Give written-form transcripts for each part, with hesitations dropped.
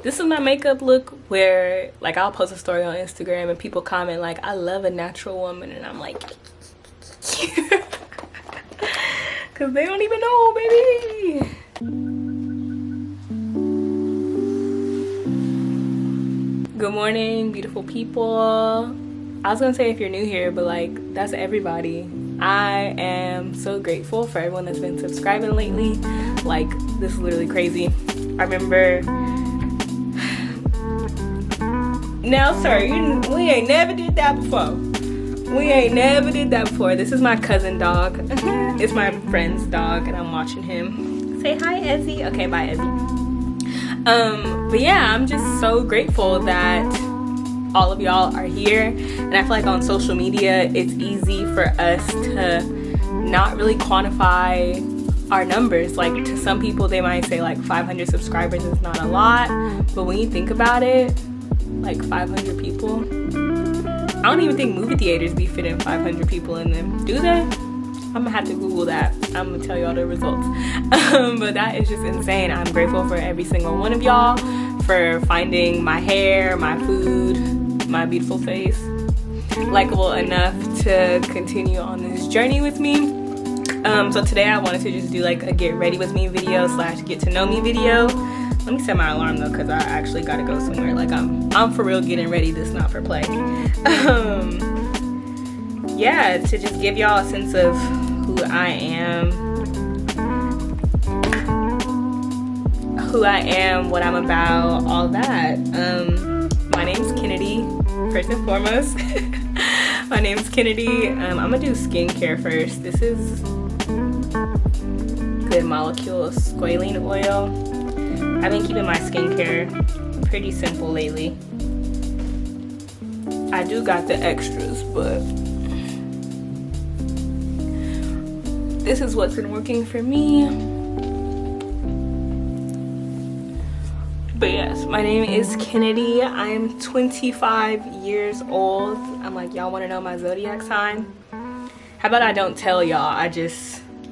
This is my makeup look where like I'll post a story on Instagram and people comment like, I love a natural woman, and I'm like because they don't even know, baby. Good morning, beautiful people. I was gonna say if you're new here, but like that's everybody. I am so grateful for everyone that's been subscribing lately. Like, this is literally crazy. I remember now, sir, we ain't never did that before. This is my cousin dog. It's my friend's dog, and I'm watching him. Say hi, Ezzy. Okay, bye, Ezzy. But yeah, I'm just so grateful that all of y'all are here. And I feel like on social media, it's easy for us to not really quantify our numbers. Like, to some people, they might say like 500 subscribers is not a lot. But when you think about it, like 500 people, I don't even think movie theaters be fitting 500 people in them. Do they? I'm gonna have to Google that. I'm gonna tell y'all the results. But that is just insane. I'm grateful for every single one of y'all for finding my hair, my food, my beautiful face likable enough to continue on this journey with me. So today I wanted to just do like a get ready with me video / get to know me video. Let me set my alarm though, because I actually gotta go somewhere. Like I'm for real getting ready. This not for play. Yeah, to just give y'all a sense of who I am, what I'm about, all that. My name's Kennedy, first and foremost. My name's Kennedy. I'm gonna do skincare first. This is Good Molecule Squaline oil. I've been keeping my skincare pretty simple lately. I do got the extras, but this is what's been working for me. But yes, my name is Kennedy. I am 25 years old. I'm like, y'all want to know my zodiac sign? How about I don't tell y'all? I'm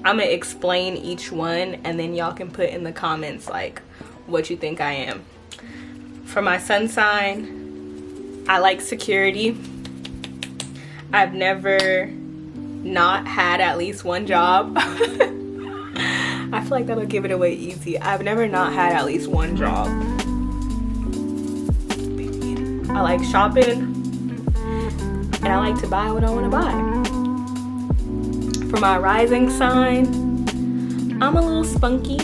gonna explain each one, and then y'all can put in the comments like what you think I am. For my sun sign, I like security. I've never not had at least one job. I feel like that'll give it away easy. I've never not had at least one job. I like shopping, and I like to buy what I want to buy. For my rising sign, I'm a little spunky.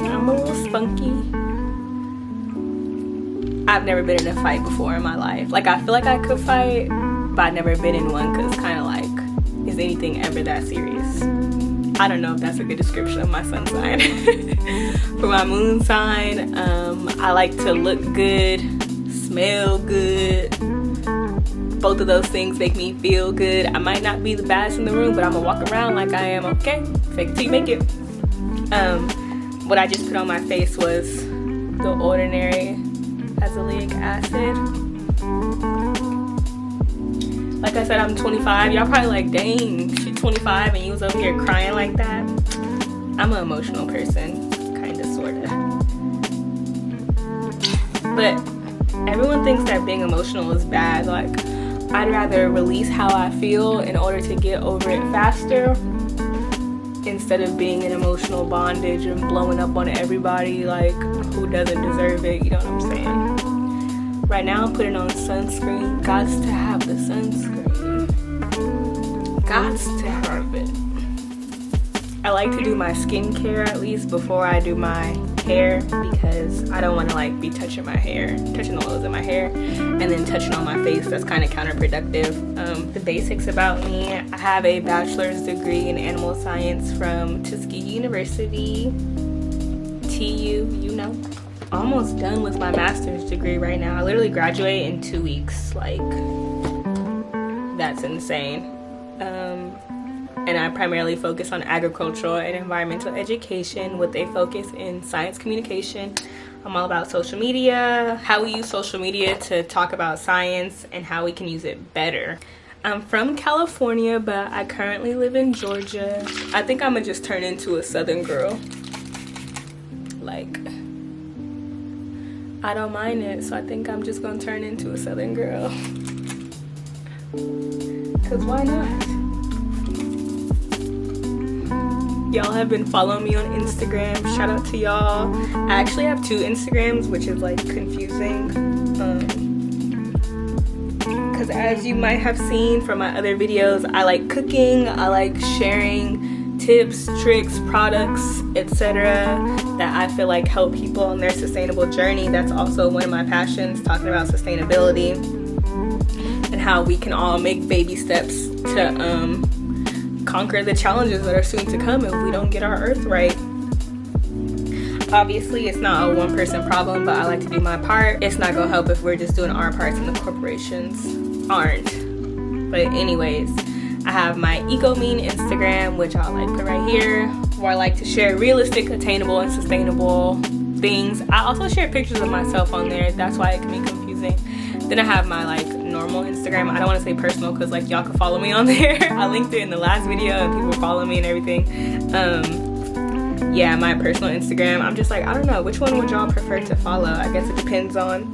I've never been in a fight before in my life. Like, I feel like I could fight, but I've never been in one, because it's kind of like, is anything ever that serious? I don't know if that's a good description of my sun sign. For my moon sign, I like to look good, smell good. Both of those things make me feel good. I might not be the baddest in the room, but I'm gonna walk around like I am, okay? Fake it till you make it. What I just put on my face was the ordinary Azelaic acid. Like I said, I'm 25. Y'all probably like, dang, she's 25 and you was over here crying like that. I'm an emotional person, kinda, sorta. But everyone thinks that being emotional is bad. Like, I'd rather release how I feel in order to get over it faster, instead of being in emotional bondage and blowing up on everybody like who doesn't deserve it. You know what I'm saying? Right now I'm putting on sunscreen. Gots to have the sunscreen. Gots to have it. I like to do my skincare at least before I do my hair, because I don't want to like be touching my hair, touching the oils in my hair, and then touching on my face. That's kind of counterproductive. The basics about me: I have a bachelor's degree in animal science from Tuskegee University, TU, you know. Almost done with my master's degree right now. I literally graduate in 2 weeks. Like, that's insane. And I primarily focus on agricultural and environmental education with a focus in science communication. I'm all about social media, how we use social media to talk about science, and how we can use it better. I'm from California, but I currently live in Georgia. I think I'm gonna just turn into a Southern girl. Like, I don't mind it, so I think I'm just gonna turn into a Southern girl. Cause why not? Y'all have been following me on Instagram. Shout out to y'all. I actually have 2 Instagrams, which is like confusing. Cause as you might have seen from my other videos, I like cooking, I like sharing tips, tricks, products, etc. that I feel like help people on their sustainable journey. That's also one of my passions, talking about sustainability and how we can all make baby steps to conquer the challenges that are soon to come if we don't get our earth right. Obviously, it's not a one-person problem, but I like to do my part. It's not gonna help if we're just doing our parts and the corporations aren't. But anyways, I have my eco-mean Instagram, which I'll like put right here, where I like to share realistic, attainable, and sustainable things. I also share pictures of myself on there. That's why it can be confusing. Then I have my like normal Instagram. I don't want to say personal because like y'all can follow me on there. I linked it in the last video and people follow me and everything. Yeah, my personal Instagram. I'm just like, I don't know, which one would y'all prefer to follow? I guess it depends on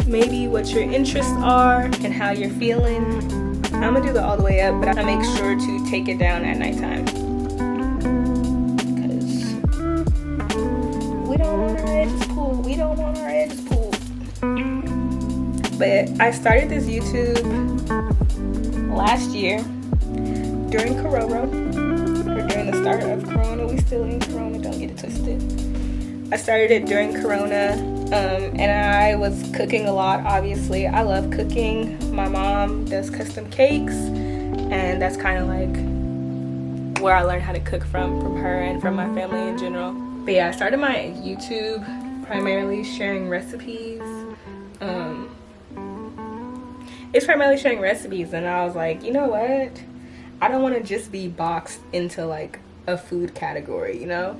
maybe what your interests are and how you're feeling. I'm gonna do the all the way up, but I make sure to take it down at nighttime because we don't want our edges pulled. We don't want our edges pulled. But I started this YouTube last year during Corona, or during the start of Corona. We still in Corona, don't get it twisted. I started it during Corona, and I was cooking a lot, obviously. I love cooking. My mom does custom cakes, and that's kind of like where I learned how to cook from her and from my family in general. But yeah, I started my YouTube primarily sharing recipes. It's primarily sharing recipes, and I was like, you know what? I don't want to just be boxed into like a food category, you know?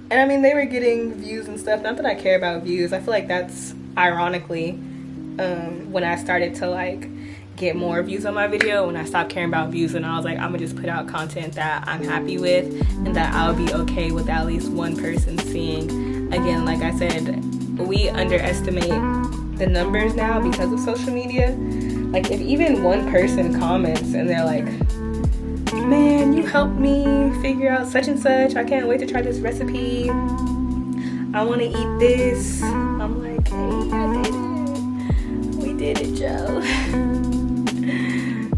And I mean, they were getting views and stuff. Not that I care about views. I feel like that's ironically when I started to like get more views on my video, when I stopped caring about views, and I was like, I'm gonna just put out content that I'm happy with and that I'll be okay with at least one person seeing. Again, like I said, we underestimate the numbers now because of social media. Like if even one person comments and they're like, man, you helped me figure out such and such, I can't wait to try this recipe, I want to eat this, I'm like, hey, I did it, we did it, Joe.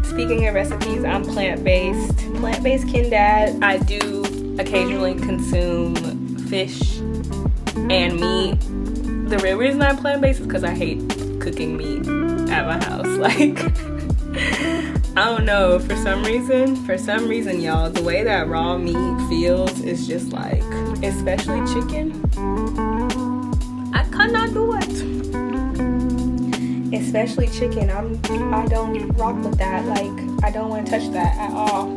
Speaking of recipes, I'm plant-based kindad. I do occasionally consume fish and meat. The real reason I'm plant-based is because I hate cooking meat at my house. Like, I don't know, for some reason, y'all, the way that raw meat feels is just like, especially chicken, I cannot do it. Especially chicken, I don't rock with that. Like, I don't want to touch that at all.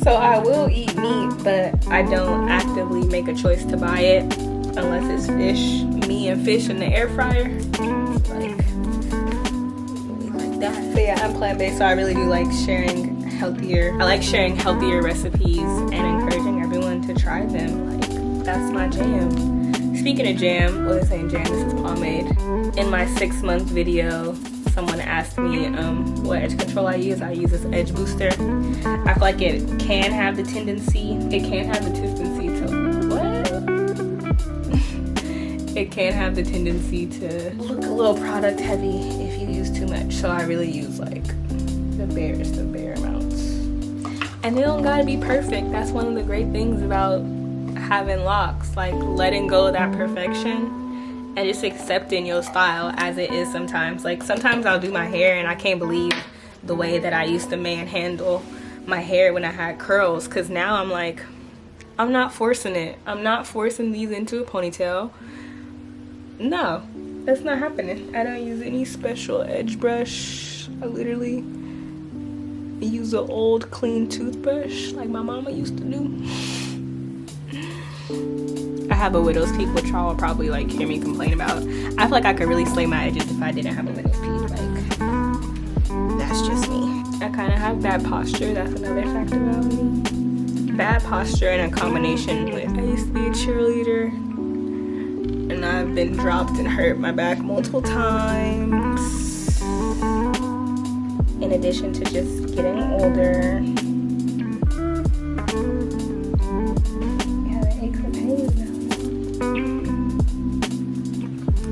So I will eat meat, but I don't actively make a choice to buy it unless it's fish. Me and fish in the air fryer, like that. But yeah, I'm plant-based, so I really do like sharing healthier. I like sharing healthier recipes and encouraging everyone to try them. Like, that's my jam. Speaking of jam, well, this ain't jam, this is pomade. In my 6-month video, someone asked me what edge control I use. I use this edge booster. I feel like it can have the tendency to it can have the tendency to look a little product heavy if you use too much. So I really use like the bare amounts. And they don't gotta be perfect. That's one of the great things about having locks, like letting go of that perfection and just accepting your style as it is sometimes. Like sometimes I'll do my hair and I can't believe the way that I used to manhandle my hair when I had curls, because now I'm like, I'm not forcing it. I'm not forcing these into a ponytail. No, that's not happening. I don't use any special edge brush. I literally use an old clean toothbrush like my mama used to do. I have a widow's peak, which y'all will probably like hear me complain about. I feel like I could really slay my edges if I didn't have a widow's peak. Like, that's just me. I kind of have bad posture. That's another fact about me. Bad posture in a combination with, I used to be a cheerleader, and I've been dropped and hurt my back multiple times. In addition to just getting older. Yeah, it aches and pains now.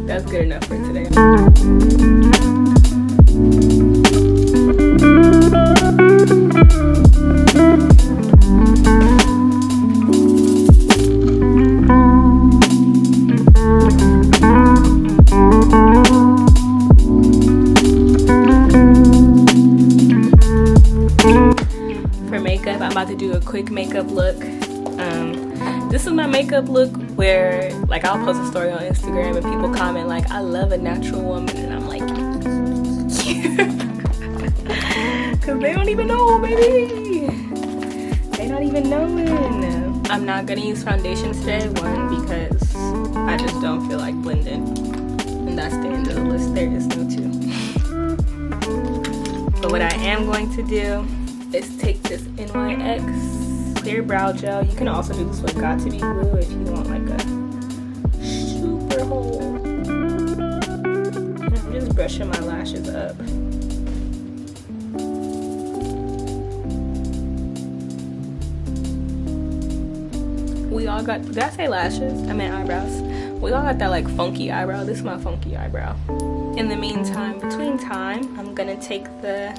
That's good enough for today. I'm about to do a quick makeup look. This is my makeup look where, like, I'll post a story on Instagram and people comment like, I love a natural woman, and I'm like, because they don't even know, baby. They not even knowing. I'm not gonna use foundation today, one, because I just don't feel like blending, and that's the end of the list. There is no two. But what I am going to do is take this NYX clear brow gel. You can also do this with Got To Be Blue if you want like a super hole. I'm just brushing my lashes up. We all got, did I say lashes? I meant eyebrows. We all got that like funky eyebrow. This is my funky eyebrow. In the meantime, between time, I'm gonna take the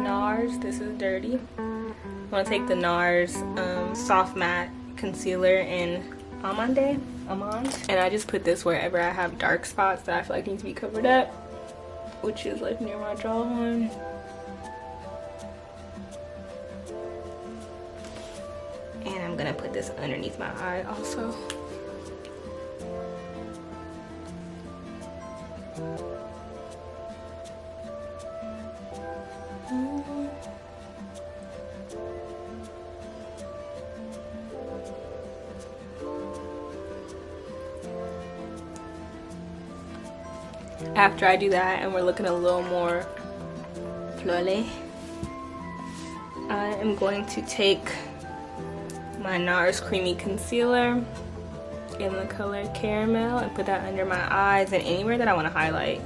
Nars, this is dirty. I'm gonna take the Nars soft matte concealer in Amande, and I just put this wherever I have dark spots that I feel like need to be covered up, which is like near my jawline. And I'm gonna put this underneath my eye also. After I do that and we're looking a little more flawless, I am going to take my Nars Creamy Concealer in the color Caramel and put that under my eyes and anywhere that I want to highlight.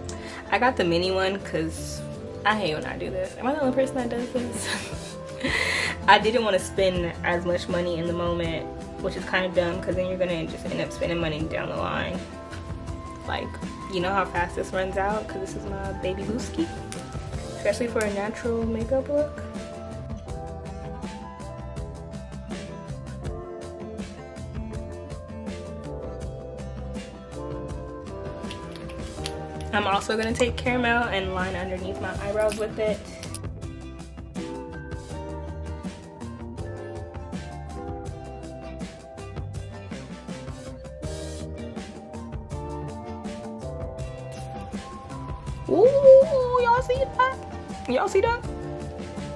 I got the mini one because I hate when I do this. Am I the only person that does this? I didn't want to spend as much money in the moment, which is kind of dumb because then you're going to just end up spending money down the line. Like, you know how fast this runs out because this is my baby Looski, especially for a natural makeup look. I'm also going to take Caramel and line underneath my eyebrows with it. Ooh, y'all see that? Y'all see that?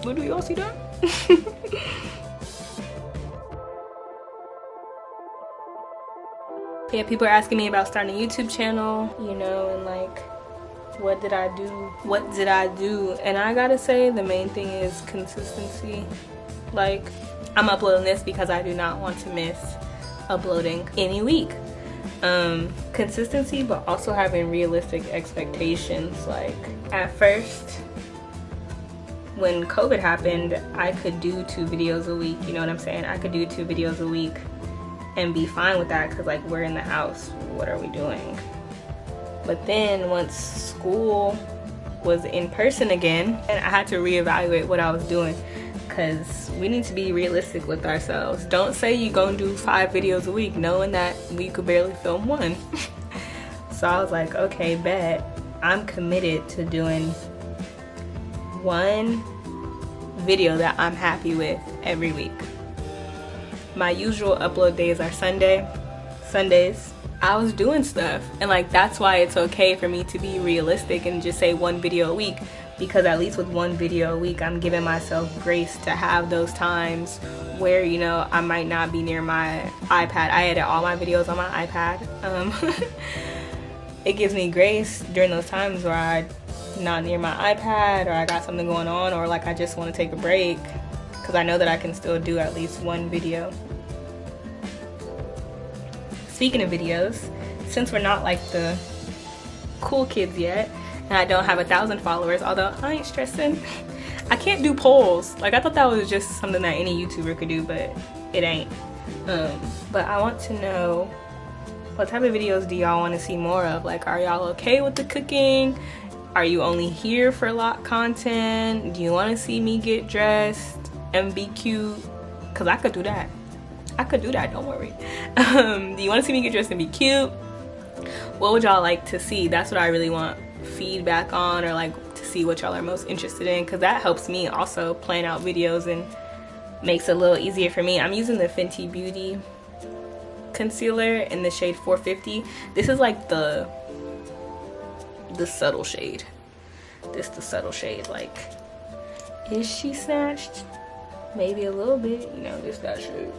What do y'all see that? Yeah, people are asking me about starting a YouTube channel, you know, and like, what did I do? What did I do? And I gotta say, the main thing is consistency. Like, I'm uploading this because I do not want to miss uploading any week. Consistency, but also having realistic expectations. Like, at first, when COVID happened, I could do 2 videos a week, you know what I'm saying? I could do 2 videos a week and be fine with that because, like, we're in the house, what are we doing? But then once school was in person again, and I had to reevaluate what I was doing, because we need to be realistic with ourselves. Don't say you're gonna do 5 videos a week knowing that we could barely film 1. So I was like, okay, bet. I'm committed to doing 1 video that I'm happy with every week. My usual upload days are Sundays. I was doing stuff, and like, that's why it's okay for me to be realistic and just say 1 video a week, because at least with 1 video a week, I'm giving myself grace to have those times where, you know, I might not be near my iPad. I edit all my videos on my iPad. It gives me grace during those times where I'm not near my iPad, or I got something going on, or like I just want to take a break, because I know that I can still do at least 1 video. Speaking of videos, since we're not like the cool kids yet, and I don't have 1,000 followers, although I ain't stressing. I can't do polls. Like, I thought that was just something that any YouTuber could do, but it ain't. But I want to know, what type of videos do y'all want to see more of? Like, are y'all okay with the cooking? Are you only here for lot content? Do you want to see me get dressed and be cute? Because I could do that. I could do that, don't worry. Do you want to see me get dressed and be cute? What would y'all like to see? That's what I really want feedback on, or like to see what y'all are most interested in, because that helps me also plan out videos and makes it a little easier for me. I'm using the Fenty Beauty concealer in the shade 450. This is like the subtle shade. This the subtle shade. Like, is she snatched? Maybe a little bit, you know, this that shade.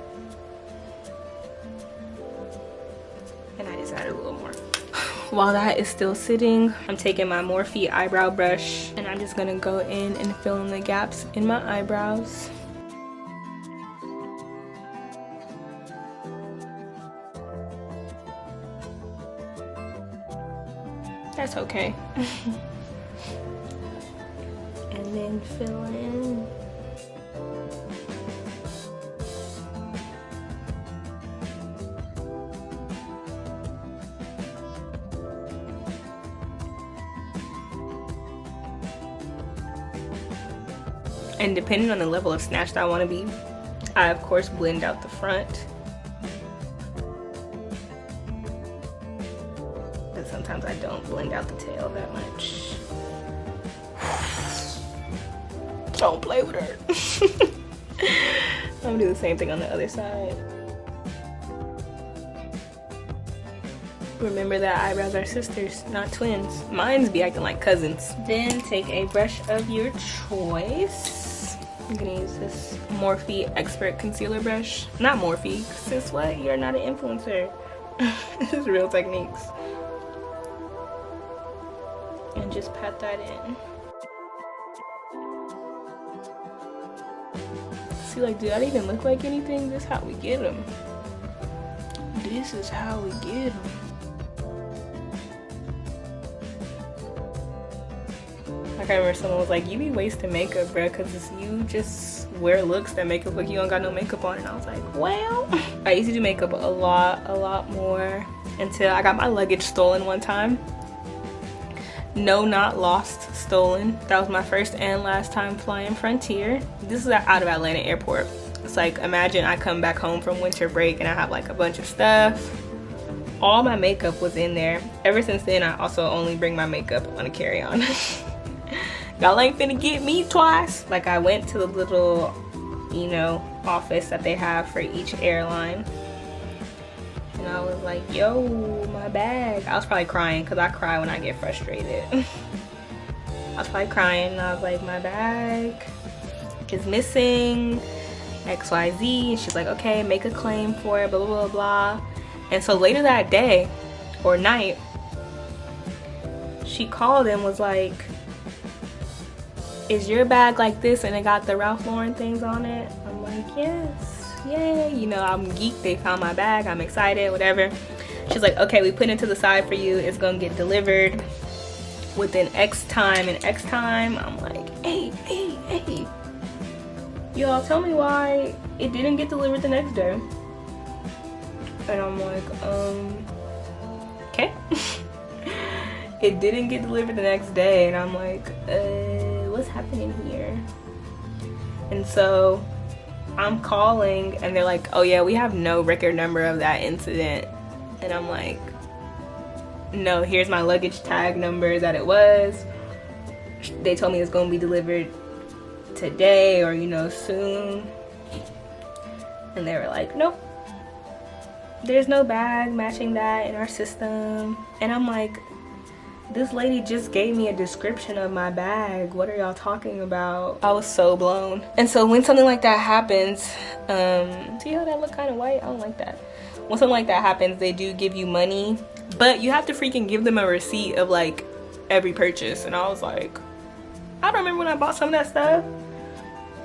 And I just added a little more. While that is still sitting, I'm taking my Morphe eyebrow brush and I'm just gonna go in and fill in the gaps in my eyebrows. That's okay. And then fill in. And depending on the level of snatched I want to be, I of course blend out the front. But sometimes I don't blend out the tail that much. Don't play with her. I'm gonna do the same thing on the other side. Remember that eyebrows are sisters, not twins. Mine's be acting like cousins. Then take a brush of your choice. I'm gonna use this Morphe Expert Concealer Brush. Not Morphe, since what? You're not an influencer. This is real techniques. And just pat that in. See, like, do that even look like anything? This is how we get them. This is how we get them. Like, I remember someone was like, you be wasting makeup, bruh, because you just wear looks that make it look you don't got no makeup on. And I was like, well, I used to do makeup a lot more until I got my luggage stolen one time. No, not lost, stolen. That was my first and last time flying Frontier. This is out of Atlanta airport. It's like, imagine I come back home from winter break and I have like a bunch of stuff. All my makeup was in there. Ever since then, I also only bring my makeup on a carry-on. Y'all ain't finna get me twice. Like, I went to the little, you know, office that they have for each airline. And I was like, yo, my bag. I was probably crying because I cry when I get frustrated. I was probably crying and I was like, my bag is missing, XYZ. And she's like, okay, make a claim for it, blah, blah, blah, blah. And so later that day or night, she called and was like, is your bag like this and it got the Ralph Lauren things on it? I'm like, yes, yay. You know, I'm geeked, they found my bag, I'm excited, whatever. She's like, okay, we put it to the side for you. It's gonna get delivered within X time and X time. I'm like, hey. Y'all, tell me why it didn't get delivered the next day. And I'm like, okay. It didn't get delivered the next day. And I'm like, what's happening here? And so I'm calling and they're like, oh yeah, we have no record number of that incident. And I'm like, no, here's my luggage tag number that it was. They told me it's gonna be delivered today or, you know, soon. And they were like, nope, there's no bag matching that in our system. And I'm like, this lady just gave me a description of my bag. What are y'all talking about? I was so blown. And so when something like that happens, see how that look kind of white? I don't like that. When something like that happens, they do give you money, but you have to freaking give them a receipt of like every purchase. And I was like, I don't remember when I bought some of that stuff.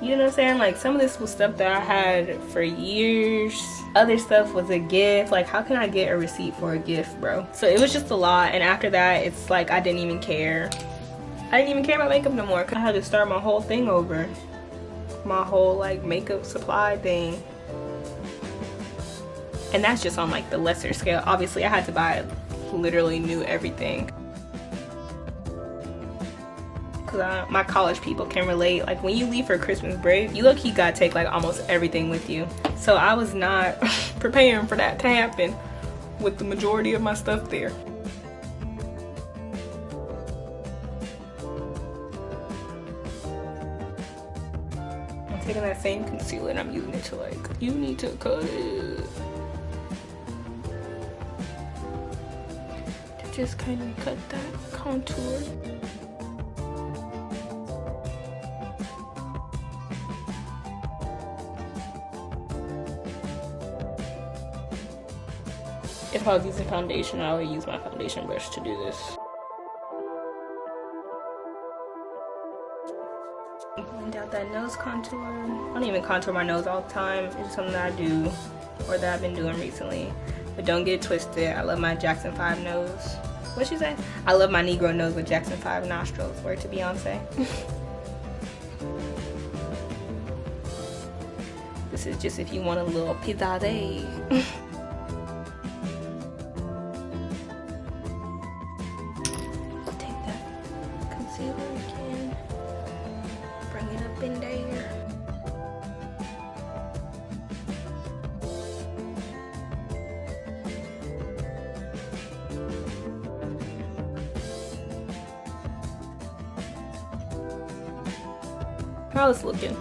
You know what I'm saying? Like, some of this was stuff that I had for years. Other stuff was a gift. Like, how can I get a receipt for a gift, bro? So it was just a lot. And after that, it's like I didn't even care. I didn't even care about makeup no more. I had to start my whole thing over. My whole like makeup supply thing. And that's just on like the lesser scale. Obviously, I had to buy literally new everything. Cause my college people can relate. Like, when you leave for Christmas break, you low-key gotta take like almost everything with you. So I was not preparing for that to happen with the majority of my stuff there. I'm taking that same concealer and I'm using it to like, you need to cut it. To just kind of cut that contour. If I was using foundation, I would use my foundation brush to do this. Blend out that nose contour. I don't even contour my nose all the time. It's just something that I do, or that I've been doing recently. But don't get it twisted. I love my Jackson 5 nose. What'd she say? I love my Negro nose with Jackson 5 nostrils. Word to Beyonce. This is just if you want a little pizzazz. How it's looking.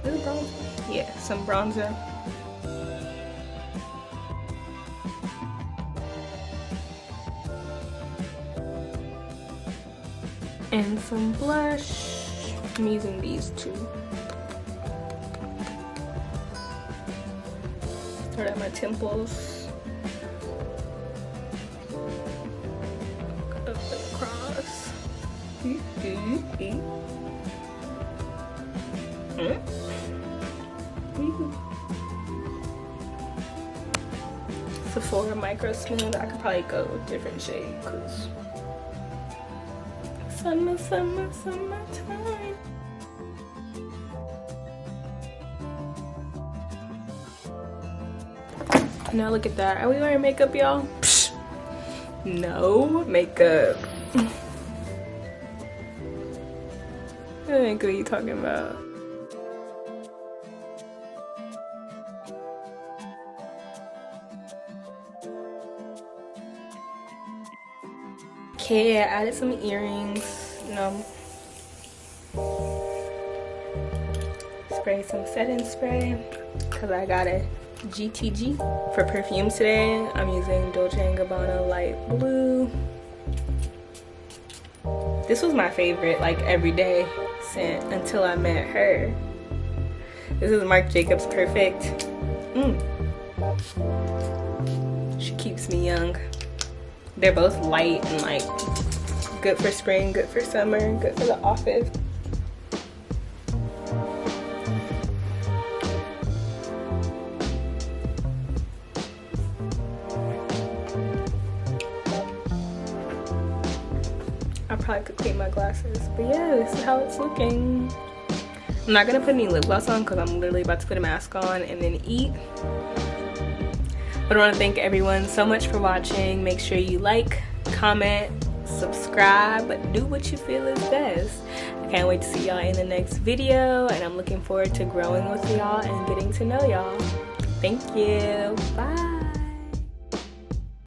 Is it bronzer? Yeah, some bronzer. And some blush. I'm using these two. Start at my temples. Up and across. Sephora Microsmooth. I could probably go with different shade because summer, summer, summertime. Now look at that. Are we wearing makeup, y'all? No makeup. What are you talking about? Okay, I added some earrings. No. Spray some setting spray because I got a GTG. For perfume today, I'm using Dolce & Gabbana Light Blue. This was my favorite, like, everyday scent until I met her. This is Marc Jacobs Perfect. She keeps me young. They're both light and like good for spring, good for summer, good for the office. I probably could clean my glasses, but yeah, this is how it's looking. I'm not gonna put any lip gloss on because I'm literally about to put a mask on and then eat. But I want to thank everyone so much for watching. Make sure you like, comment, subscribe, but do what you feel is best. I can't wait to see y'all in the next video, and I'm looking forward to growing with y'all and getting to know y'all. Thank you. Bye.